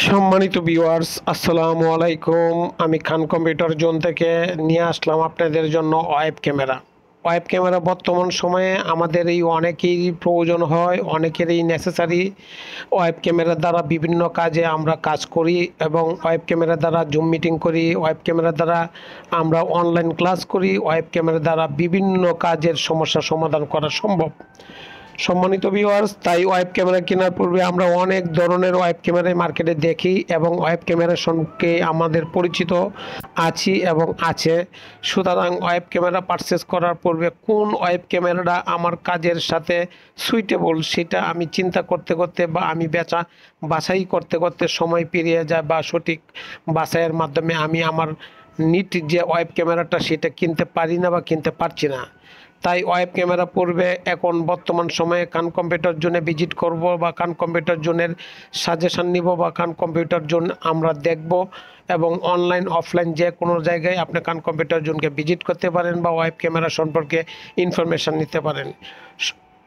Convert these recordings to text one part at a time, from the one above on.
সম্মানিত ভিউয়ার্স, আসসালামু আলাইকুম। আমি খান কম্পিউটার জোন থেকে নিয়ে আসলাম আপনাদের জন্য ওয়েব ক্যামেরা। ওয়েব ক্যামেরা বর্তমান সময়ে আমাদের এই অনেকেরই প্রয়োজন হয়, অনেকেরই নেসেসারি। ওয়েব ক্যামেরার দ্বারা বিভিন্ন কাজে আমরা কাজ করি এবং ওয়েব ক্যামেরার দ্বারা জুম মিটিং করি, ওয়েব ক্যামেরার দ্বারা আমরা অনলাইন ক্লাস করি, ওয়েব ক্যামেরার দ্বারা বিভিন্ন কাজের সমস্যা সমাধান করা সম্ভব। সম্মানিত ভিউয়ার্স, তাই ওয়েব ক্যামেরা কেনার পূর্বে আমরা অনেক ধরনের ওয়েব ক্যামেরা মার্কেটে দেখি এবং ওয়েব ক্যামেরার সঙ্গে আমাদের পরিচিত আছি এবং আছে। সুতরাং ওয়েব ক্যামেরা পারচেস করার পূর্বে কোন ওয়েব ক্যামেরাটা আমার কাজের সাথে সুইটেবল সেটা আমি চিন্তা করতে করতে বা আমি বাছাই করতে করতে সময় পেরিয়ে যায়, বা সঠিক বাছাইয়ের মাধ্যমে আমি আমার নিট যে ওয়েব ক্যামেরাটা সেটা কিনতে পারি না বা কিনতে পারছি না। তাই ওয়েব ক্যামেরা পূর্বে এখন বর্তমান সময়ে খান কম্পিউটার জোনে ভিজিট করব বা খান কম্পিউটার জোনের সাজেশান নিব বা খান কম্পিউটার জোন আমরা দেখব এবং অনলাইন অফলাইন যে কোনো জায়গায় আপনি খান কম্পিউটার জোনকে ভিজিট করতে পারেন বা ওয়েব ক্যামেরা সম্পর্কে ইনফরমেশান নিতে পারেন।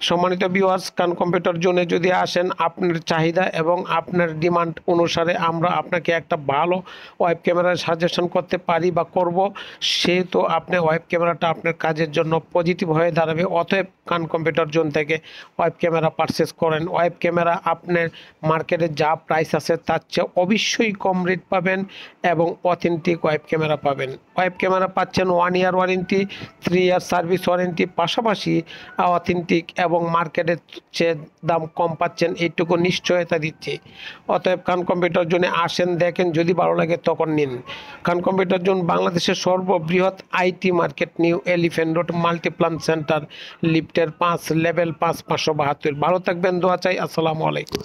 সম্মানিত ভিউয়ার্স, খান কম্পিউটার জোনে যদি আসেন আপনার চাহিদা এবং আপনার ডিমান্ড অনুসারে আমরা আপনাকে একটা ভালো ওয়েব ক্যামেরার সাজেশন করতে পারি বা করব। সেহেতু আপনি ওয়েব ক্যামেরাটা আপনার কাজের জন্য পজিটিভ হয়ে দাঁড়াবে। অতএব খান কম্পিউটার জোন থেকে ওয়েব ক্যামেরা পারচেস করেন। ওয়েব ক্যামেরা আপনার মার্কেটে যা প্রাইস আছে তার চেয়ে অবশ্যই কম রেট পাবেন এবং অথেন্টিক ওয়েব ক্যামেরা পাবেন। ওয়েব ক্যামেরা পাচ্ছেন 1 year warranty, 3 year service warranty, পাশাপাশি অথেন্টিক এবং মার্কেটের চেয়ে দাম কম পাচ্ছেন, এইটুকু নিশ্চয়তা দিচ্ছি। অতএব খান কম্পিউটার জোনে আসেন, দেখেন, যদি ভালো লাগে তখন নিন। খান কম্পিউটার জোন বাংলাদেশের সর্ববৃহৎ IT market, new elephant road, Multiplan centre, লিফটের 5, লেভেল 5, 572। ভালো থাকবেন, দোয়া চাই। আসসালামু আলাইকুম।